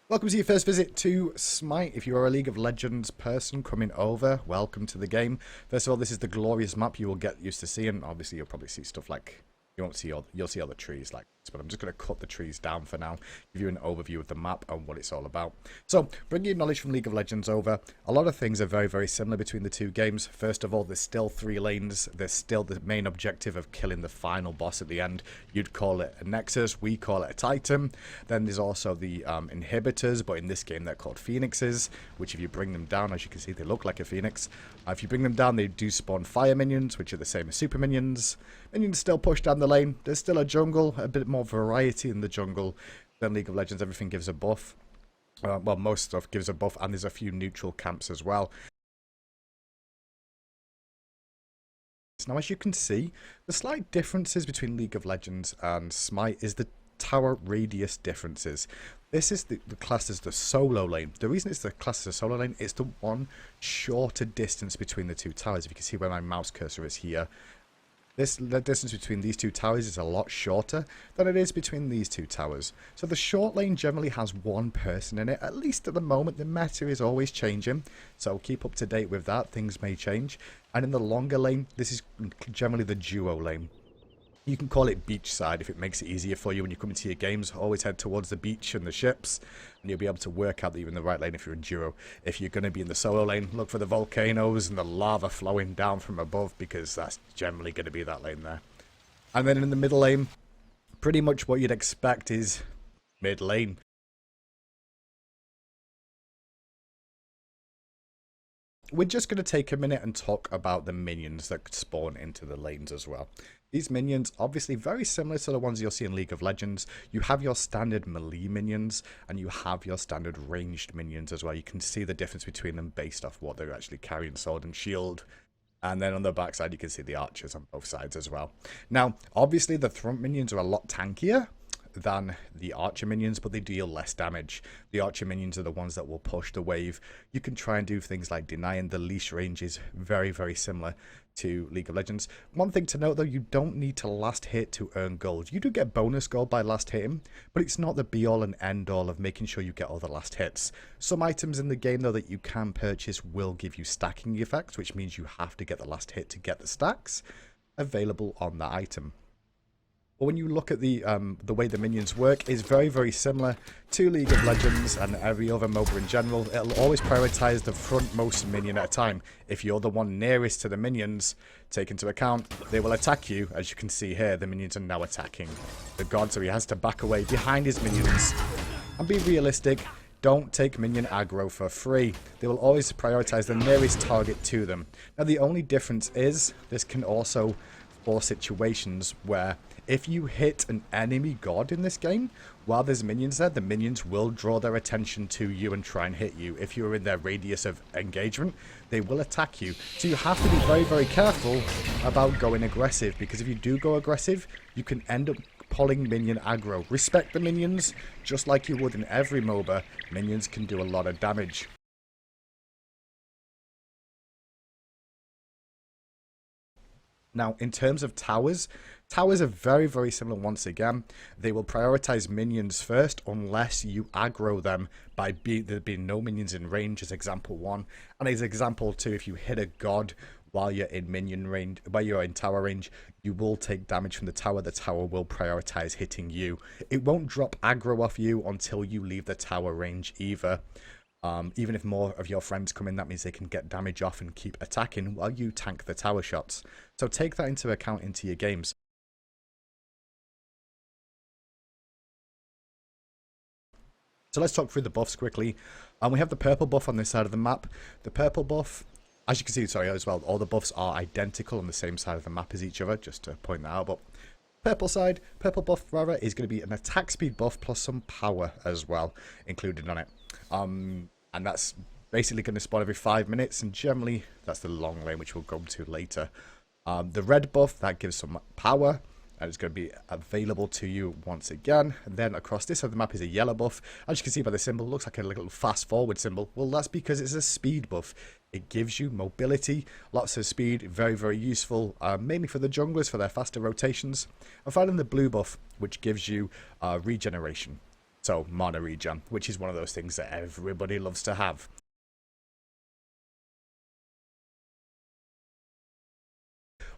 Welcome to your first visit to Smite. If you are a League of Legends person coming over, welcome to the game. First of all, this is the glorious map you will get used to seeing. Obviously, you'll probably see stuff like, you'll see all the trees like this, but I'm just going to cut the trees down for now, give you an overview of the map and what it's all about. So, bring your knowledge from League of Legends over. A lot of things are very, very similar between the two games. First of all, there's still 3 lanes. There's still the main objective of killing the final boss at the end. You'd call it a Nexus, we call it a Titan. Then there's also the inhibitors, but in this game they're called Phoenixes, which if you bring them down, as you can see, they look like a Phoenix. If you bring them down, they do spawn fire minions, which are the same as super minions. Minions still push down the lane. There's still a jungle, a bit more variety in the jungle. Then League of Legends, everything gives a buff. Well, most stuff gives a buff, and there's a few neutral camps as well. Now, as you can see, the slight differences between League of Legends and Smite is the tower radius differences. This is the class as the solo lane. The reason it's the class as a solo lane is the one shorter distance between the two towers. If you can see where my mouse cursor is here, the distance between these two towers is a lot shorter than it is between these two towers. So the short lane generally has one person in it, at least at the moment. The meta is always changing, so keep up to date with that. Things may change. And in the longer lane, this is generally the duo lane. You can call it beachside if it makes it easier for you when you come into your games. Always head towards the beach and the ships, and you'll be able to work out that you're in the right lane if you're in duo. If you're going to be in the solo lane, look for the volcanoes and the lava flowing down from above, because that's generally going to be that lane there. And then in the middle lane, pretty much what you'd expect is mid lane. We're just going to take a minute and talk about the minions that spawn into the lanes as well. These minions, obviously very similar to the ones you'll see in League of Legends. You have your standard melee minions, and you have your standard ranged minions as well. You can see the difference between them based off what they're actually carrying, sword and shield. And then on the backside, you can see the archers on both sides as well. Now, obviously, the front minions are a lot tankier than the archer minions, but they deal less damage. The archer minions are the ones that will push the wave. You can try and do things like denying. The leash range is very, very similar to League of Legends. One thing to note though, you don't need to last hit to earn gold. You do get bonus gold by last hitting, but it's not the be all and end all of making sure you get all the last hits. Some items in the game though that you can purchase will give you stacking effects, which means you have to get the last hit to get the stacks available on that item. But when you look at the way the minions work, is very, very similar to League of Legends and every other MOBA in general. It'll always prioritize the frontmost minion at a time. If you're the one nearest to the minions, take into account, they will attack you. As you can see here, the minions are now attacking the god, so he has to back away behind his minions. And be realistic, don't take minion aggro for free. They will always prioritize the nearest target to them. Now, the only difference is this can also force situations where if you hit an enemy god in this game, while there's minions there, the minions will draw their attention to you and try and hit you. If you're in their radius of engagement, they will attack you. So you have to be very, very careful about going aggressive, because if you do go aggressive, you can end up pulling minion aggro. Respect the minions, just like you would in every MOBA. Minions can do a lot of damage. Now, in terms of towers, towers are very, very similar once again. They will prioritize minions first unless you aggro them by there being no minions in range, as example 1. And as example 2, if you hit a god while you're in minion range, while you're in tower range, you will take damage from the tower. The tower will prioritize hitting you. It won't drop aggro off you until you leave the tower range either. Even if more of your friends come in, that means they can get damage off and keep attacking while you tank the tower shots. So take that into account into your games. So let's talk through the buffs quickly. We have the purple buff on this side of the map. The purple buff, as you can see, sorry, as well, all the buffs are identical on the same side of the map as each other, just to point that out. But purple buff rather, is going to be an attack speed buff plus some power as well included on it. And that's basically going to spawn every 5 minutes, and generally that's the long lane, which we'll go to later. The red buff, that gives some power, and it's going to be available to you once again. And then across this side of the map is a yellow buff. As you can see by the symbol, it looks like a little fast forward symbol. Well, that's because it's a speed buff. It gives you mobility, lots of speed, very, very useful, mainly for the junglers for their faster rotations. And finally the blue buff, which gives you regeneration. So mana regen, which is one of those things that everybody loves to have.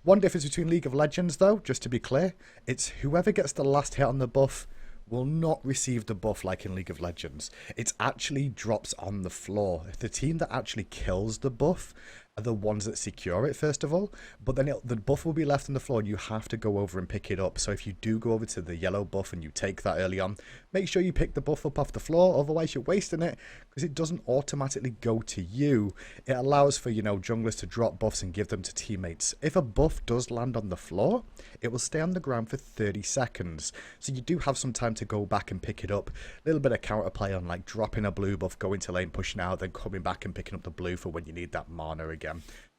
One difference between League of Legends, though, just to be clear, it's whoever gets the last hit on the buff will not receive the buff like in League of Legends. It actually drops on the floor. The team that actually kills the buff are the ones that secure it, first of all, but then the buff will be left on the floor and you have to go over and pick it up. So if you do go over to the yellow buff and you take that early on, make sure you pick the buff up off the floor, otherwise you're wasting it, because it doesn't automatically go to you. It allows for, you know, junglers to drop buffs and give them to teammates. If a buff does land on the floor, it will stay on the ground for 30 seconds. So you do have some time to go back and pick it up. A little bit of counterplay on like dropping a blue buff, going to lane, pushing out, then coming back and picking up the blue for when you need that mana again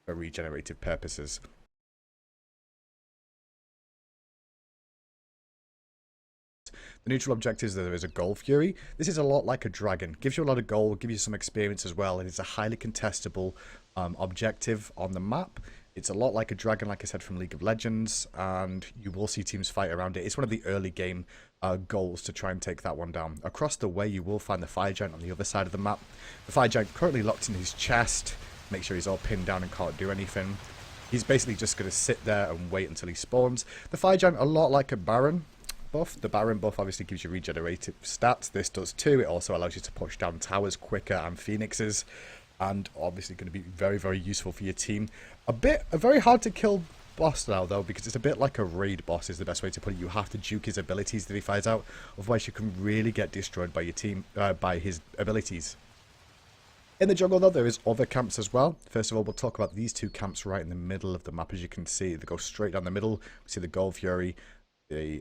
for regenerative purposes. The neutral objectives, there is a Gold Fury. This is a lot like a dragon. Gives you a lot of gold, gives you some experience as well. And it's a highly contestable objective on the map. It's a lot like a dragon, like I said, from League of Legends. And you will see teams fight around it. It's one of the early game goals to try and take that one down. Across the way, you will find the Fire Giant on the other side of the map. The Fire Giant currently locked in his chest. Make sure he's all pinned down and can't do anything. He's basically just going to sit there and wait until he spawns. The Fire Giant, a lot like a Baron buff. The Baron buff obviously gives you regenerative stats. This does too. It also allows you to push down towers quicker and phoenixes, and obviously going to be very, very useful for your team. A very hard to kill boss now though, because it's a bit like a raid boss is the best way to put it. You have to juke his abilities that he fires out, otherwise you can really get destroyed by your team, by his abilities. In the jungle, though, there is other camps as well. First of all, we'll talk about these two camps right in the middle of the map. As you can see, they go straight down the middle. We see the Gold Fury, the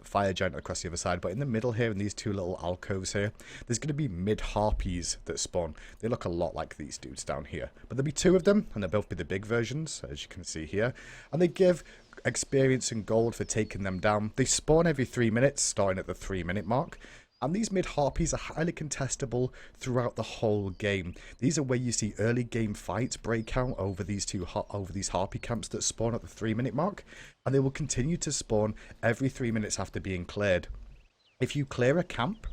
Fire Giant across the other side. But in the middle here, in these two little alcoves here, there's going to be mid-harpies that spawn. They look a lot like these dudes down here. But there'll be two of them, and they'll both be the big versions, as you can see here. And they give experience and gold for taking them down. They spawn every 3 minutes, starting at the 3-minute mark. And these mid-harpies are highly contestable throughout the whole game. These are where you see early game fights break out over these harpy camps that spawn at the 3-minute mark. And they will continue to spawn every 3 minutes after being cleared. If you clear a camp,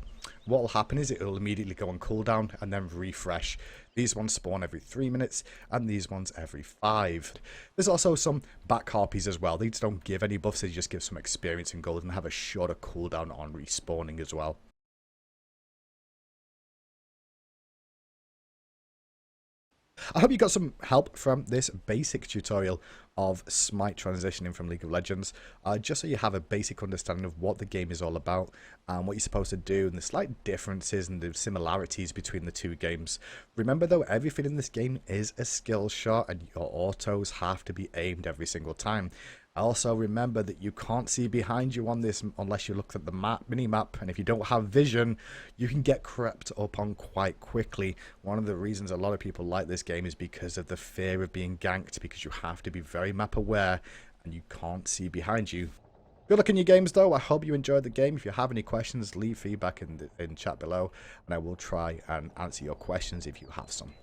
what will happen is it will immediately go on cooldown and then refresh. These ones spawn every 3 minutes and these ones every 5. There's also some back harpies as well. These don't give any buffs, they just give some experience and gold and have a shorter cooldown on respawning as well. I hope you got some help from this basic tutorial of Smite transitioning from League of Legends, just so you have a basic understanding of what the game is all about and what you're supposed to do and the slight differences and the similarities between the two games. Remember though, everything in this game is a skill shot and your autos have to be aimed every single time. Also remember that you can't see behind you on this unless you look at the mini-map, and if you don't have vision, you can get crept up on quite quickly. One of the reasons a lot of people like this game is because of the fear of being ganked, because you have to be very map aware and you can't see behind you. Good luck in your games though. I hope you enjoyed the game. If you have any questions, leave feedback in chat below and I will try and answer your questions if you have some.